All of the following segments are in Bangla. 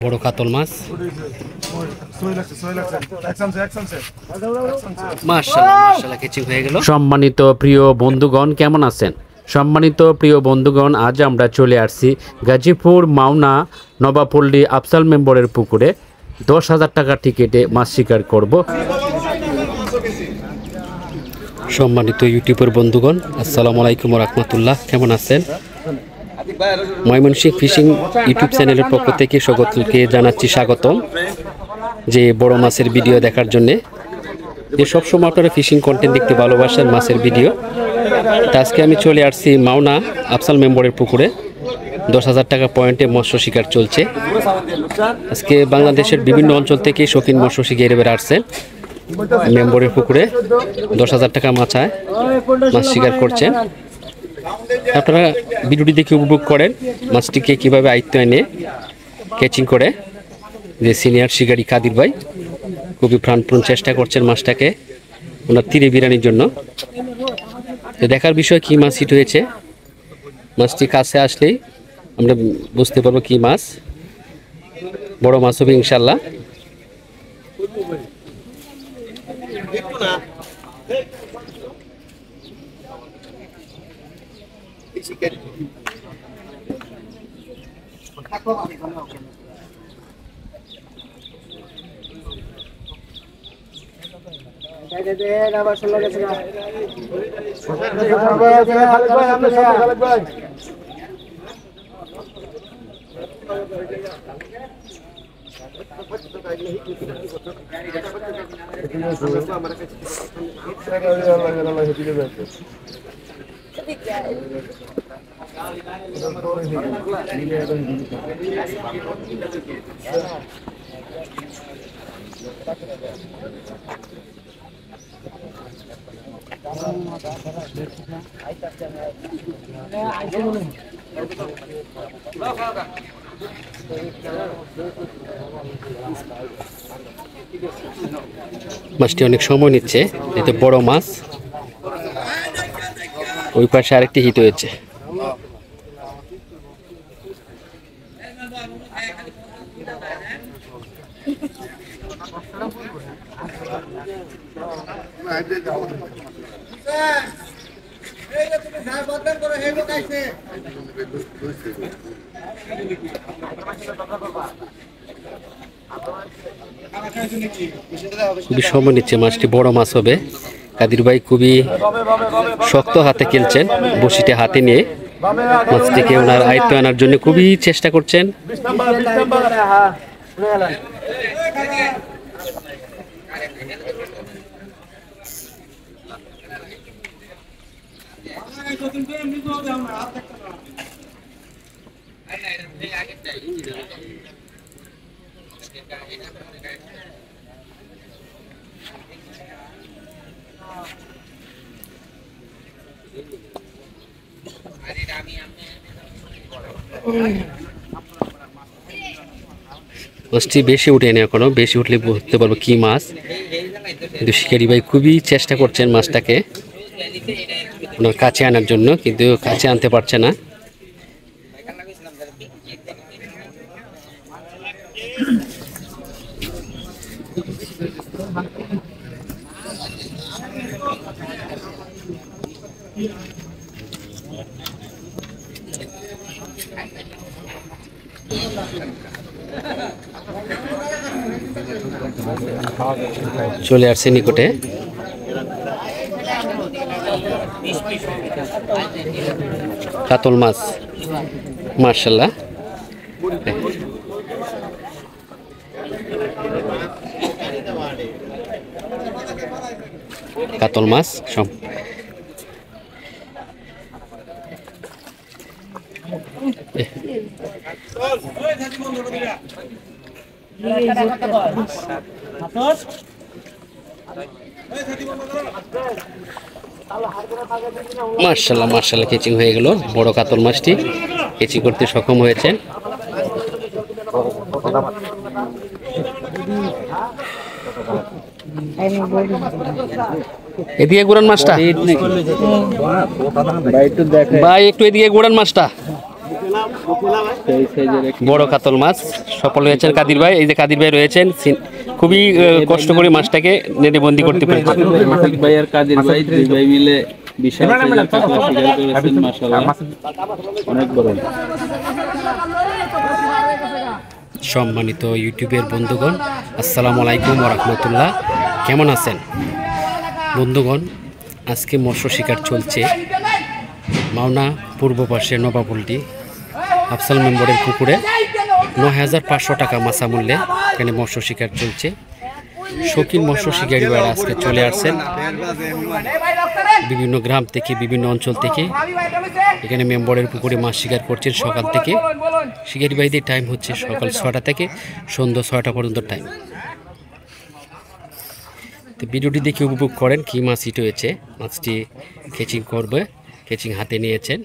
বড় কাতল মাছ মাশাআল্লাহ কেচি হয়ে গেল। সম্মানিত প্রিয় বন্ধুগণ, কেমন আছেন? সম্মানিত প্রিয় বন্ধুগণ, আজ আমরা চলে আসছি গাজীপুর মাওনা নবাপল্লী আফজাল মেম্বরের পুকুরে 10,000 টাকা টিকিটে মাছ শিকার করব। সম্মানিত ইউটিউবের বন্ধুগণ, আসসালামু আলাইকুম ওয়া রাহমাতুল্লাহ। কেমন আছেন? ময়মনসিংহ ফিশিং ইউটিউব চ্যানেলের পক্ষ থেকে সকলকে জানাচ্ছি স্বাগতম, যে বড় মাছের ভিডিও দেখার জন্যে। যে সবসময় আপনারা ফিশিং কন্টেন্ট দেখতে ভালোবাসেন, মাছের ভিডিও। তা আজকে আমি চলে আসছি মাওনা আফজাল মেম্বরের পুকুরে। 10,000 টাকা পয়েন্টে মৎস্য শিকার চলছে। আজকে বাংলাদেশের বিভিন্ন অঞ্চল থেকে শৌখিন মৎস্য শিকারীরা আসছেন মেম্বরের পুকুরে। 10,000 টাকা মাছ শিকার করছেন। আপনারা ভিডিওটি দেখে উপভোগ করেন মাছটিকে কীভাবে আয়ত্ত এনে ক্যাচিং করে। যে সিনিয়র শিকারী কাদির ভাই খুবই প্রাণপণ চেষ্টা করছেন মাছটাকে ওনার তীরে বিরানির জন্য। দেখার বিষয় কী মাছ হিট হয়েছে, মাছটি কাছে আসলেই আমরা বুঝতে পারবো কী মাছ। বড় মাছ হবে ইনশাল্লাহ। মাছটি অনেক সময় নিচ্ছে, এতে বড় মাছ। ওই পাশে আরেকটি হিট হয়েছে। খুবই সময় নিচ্ছে, মাছটি বড় মাছ হবে। কাদির ভাই খুবই শক্ত হাতে খেলছেন, বড়শিতে হাতে নিয়ে মাছটিকে ওনার আয়ত্ত আনার জন্য খুবই চেষ্টা করছেন। মাছটি বেশি উঠেনি এখনো, বেশি উঠলে বুঝতে পারবো কি মাছ। কিন্তু শিকারি ভাই খুবই চেষ্টা করছেন মাছটাকে ওনার কাছে আনার জন্য, কিন্তু কাছে আনতে পারছে না। চলে আসছে নিকটে। কাতল মাছ মাশাআল্লাহ। কাতল মাছ মাশাআল্লাহ মাশাআল্লাহ কেচিং হয়ে গেল। বড় কাতল মাছটি কেচিং করতে সক্ষম হয়েছেন। এদিকে গুড়ান মাছটা ভাই, একটু এদিকে গুড়ান মাছটা। বড় কাতল মাছ সফল হয়েছেন কাদির ভাই। এই যে কাদির ভাই রয়েছেন, খুবই কষ্ট করে মাছটাকে নেটে বন্দি করতে পেরেছেন। ভাই আর কাদির ভাই দুই ভাই মিলে বিশাল কাতলা শিকার করেছেন, মাশাআল্লাহ অনেক বড়। সম্মানিত ইউটিউবের বন্ধুগণ, আসসালামু আলাইকুম ওয়া রাহমাতুল্লাহ। কেমন আছেন বন্ধুগণ? আজকে মৎস্য শিকার চলছে মাওনা পূর্ব পাশে নবাবুলটি আফসাল মেম্বরের পুকুরে। ৯,৫০০ টাকা মাছা মূল্যে এখানে মৎস্য শিকার চলছে। শৌখিন মৎস্য শিকারী ভাইরা আজকে চলে আসছেন বিভিন্ন গ্রাম থেকে, বিভিন্ন অঞ্চল থেকে। এখানে মেম্বরের পুকুরে মাছ শিকার করছেন সকাল থেকে। শিকারী ভাইদের টাইম হচ্ছে সকাল ৬টা থেকে সন্ধ্যা ৬টা পর্যন্ত টাইম। তো ভিডিওটি দেখে উপভোগ করেন কী মাছ হিট হয়েছে। মাছটি কেচিং করবে, কেচিং হাতে নিয়েছেন।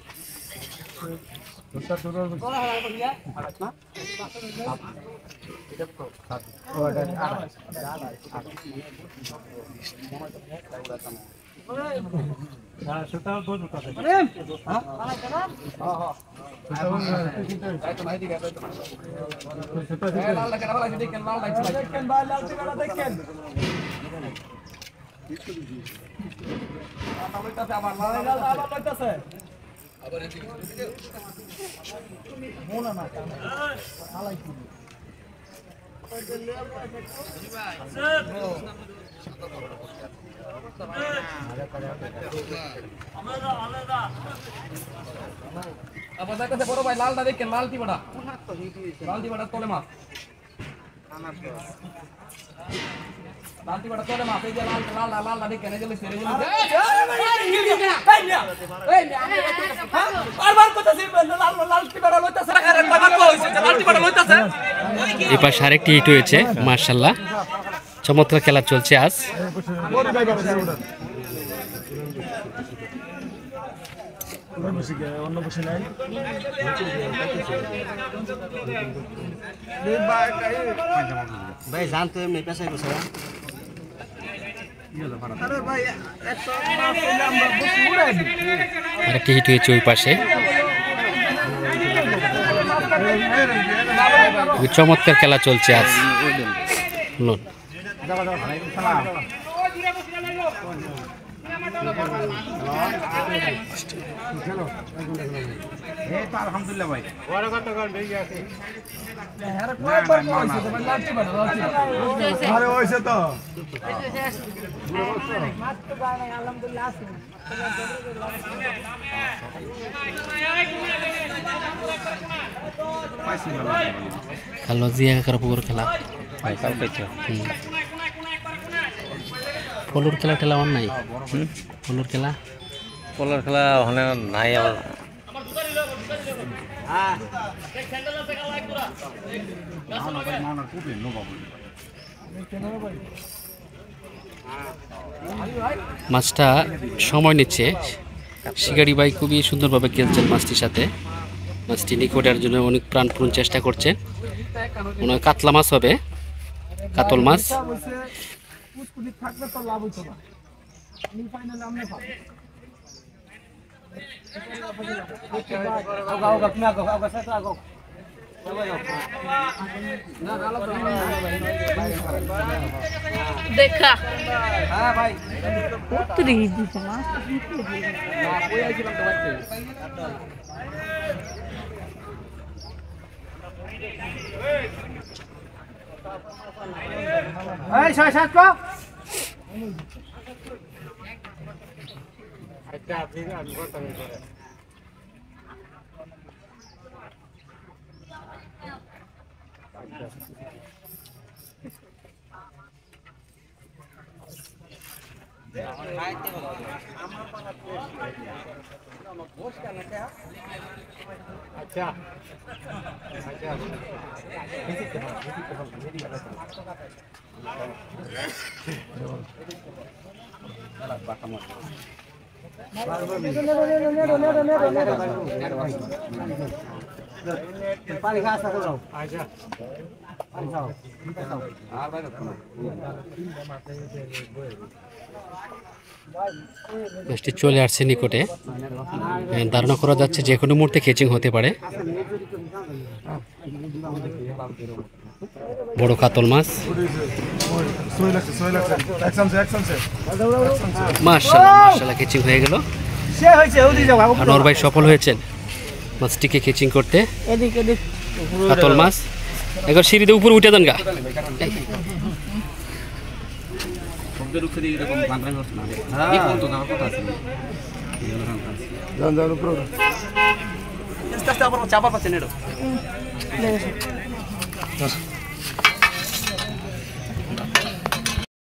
বড় ভাই লালটা দেখেন, লালটি বড়া তোলে মাছ, লালটি বড়া তোলে মাছ। এই যে লালটা দেখেন, এই যে ছেড়ে এই পাশে আরেকটি হিট হয়েছে মাশাআল্লাহ। চমৎকার খেলা চলছে আজ। ভাই জানতো এমনি পেশায় গেছে। আরেকটি হিট হয়েছে ওই পাশে। চমৎকার খেলা চলছে আজ। আলহামদুলিল্লাহ ভাই খেলো জিয়া কাকার পুকুর খেলা, পলুর খেলা ঠেলা আমার নাই। পলুর খেলা ওখানে নাই। আবার মাছটা সময় নিচ্ছে। শিকারি ভাই খুবই সুন্দরভাবে খেলছেন মাছটির সাথে। মাছটি নিকটের জন্য অনেক প্রাণপূর্ণ চেষ্টা করছেন। মনে হয় কাতলা মাছ হবে, কাতল মাছ। দেখা পানি খাওয়া মাছটি চলে আসছে নিকটে, ধারণা করা যাচ্ছে যে কোনো মুহূর্তে কেচিং হতে পারে। বড় কাতল মাছ, মাশাআল্লাহ কেচিং হয়ে গেল। আনোয়ার ভাই সফল হয়েছেন মাছটিকে কেচিং করতে। কাতল মাছ একবার সিঁড়িতে উপরে উঠে দেন গা। চাপা পাচ্ছেন এটা